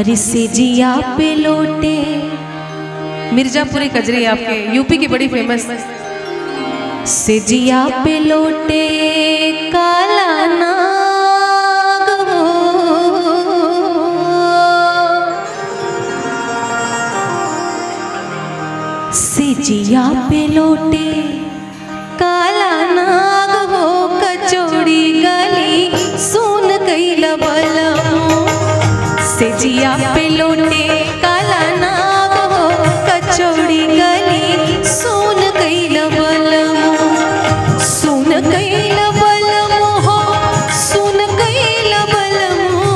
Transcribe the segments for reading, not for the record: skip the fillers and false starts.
अरे से जिया पे लोटे। मिर्जापुरी कजरी आपके यूपी की बड़ी फेमस। से जिया पे लोटे काला नाग हो, से जिया पे लोटे काला नाग हो, कचौड़ी गली सुन कैला बलमो। से जिया पे लोटे काला नाग हो, कचौड़ी गली सुन कैला बलमो। सुन कैला बलमो हो, सुन कैला बलमो,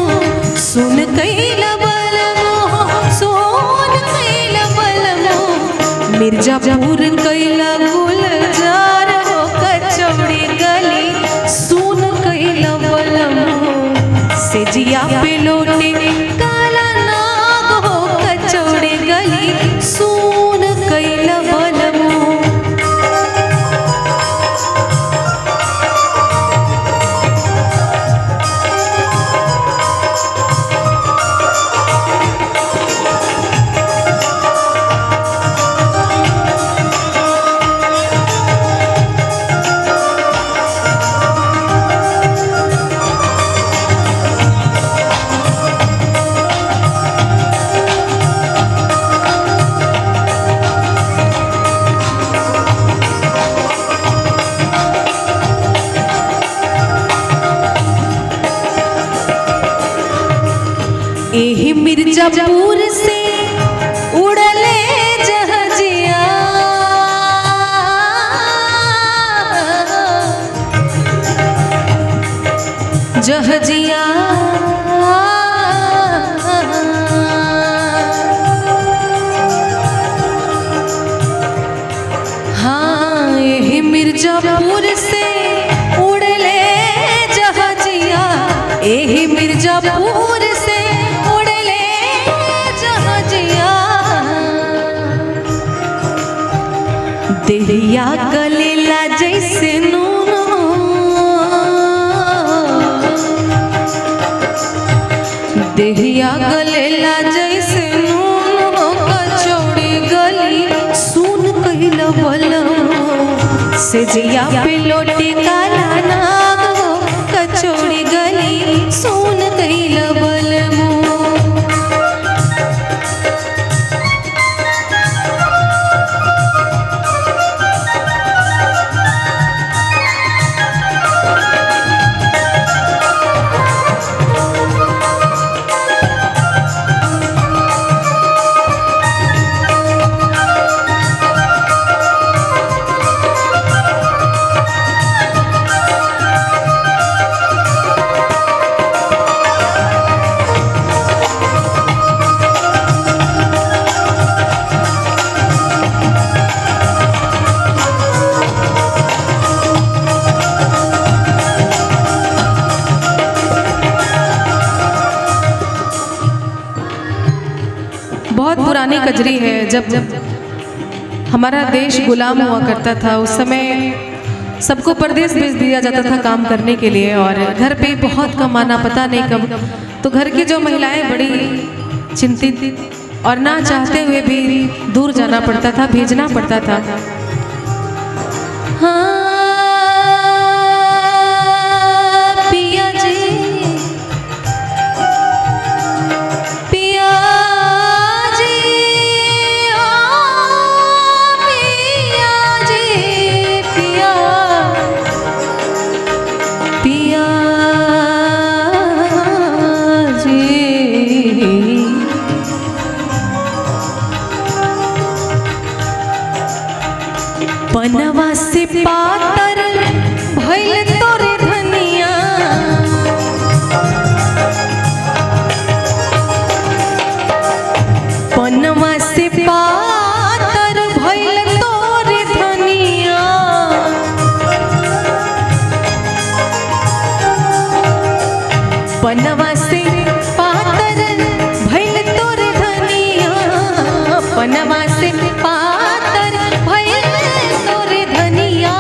सुन कैला बलमो हो, सुन कैला बलमो। मिर्जापुर कैला गुलजार हो, कचौड़ी गली सुन कैला बलमो। से जिया पे लोटे काला नाग हो, कचौड़ी गली सुन कैला बलमो। एही मिर्जापुर से उड़ले जहाजिया, जहाजिया हाँ, एही मिर्जापुर से उड़ले जहाजिया, एही मिर्जापुर से देहिया गलेला जैसे नून, देहिया गलेला जैसे नून हो, कचौड़ी गली सुन कैला बलमो। से जिया पे लोटे काला नाग हो, कचौड़ी गली सुन कैला बलमो। बहुत पुरानी कजरी है। जब हमारा देश गुलाम हुआ करता था, उस समय सबको परदेश भेज दिया जाता था काम करने के लिए, और घर पे बहुत कम आना, पता नहीं कब। तो घर की जो महिलाएं बड़ी चिंतित और ना चाहते हुए भी दूर जाना पड़ता था, भेजना पड़ता था। हाँ पिया जी, बनवा से पातर भइल तोरे धनिया, बनवा से पातर भइल तोरे धनिया। बनवा से पातर भइल तोरे धनिया, बनवा से पातर भइल तोरे धनिया।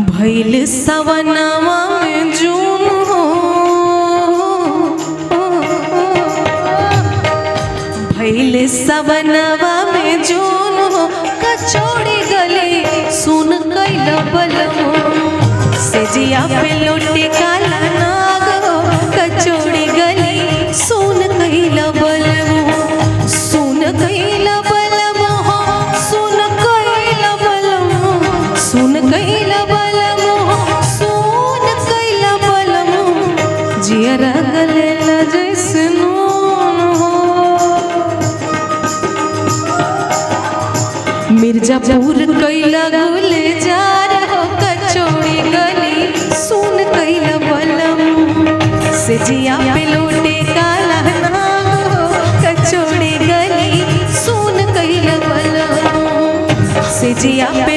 भइल सवनवा में जून हो, खिले सवनवा में जून हो कचौड़ी गली सुन कैला बलमो से जिया पे लोटे काला नाग हो कचौड़ी गली सुन कैला बलमो सुन कैला बलमो सुन कैला बलमो सुन कैला बलमो सुन कैला बलमो जिया रगलेला जैसे मिर्जापुर कैला गुले जा रहो कचौड़ी गली सुन कैला बलम से जिया पे लोटे काला नाग हो कचौड़ी गली सुन कैला बलम से जिया पे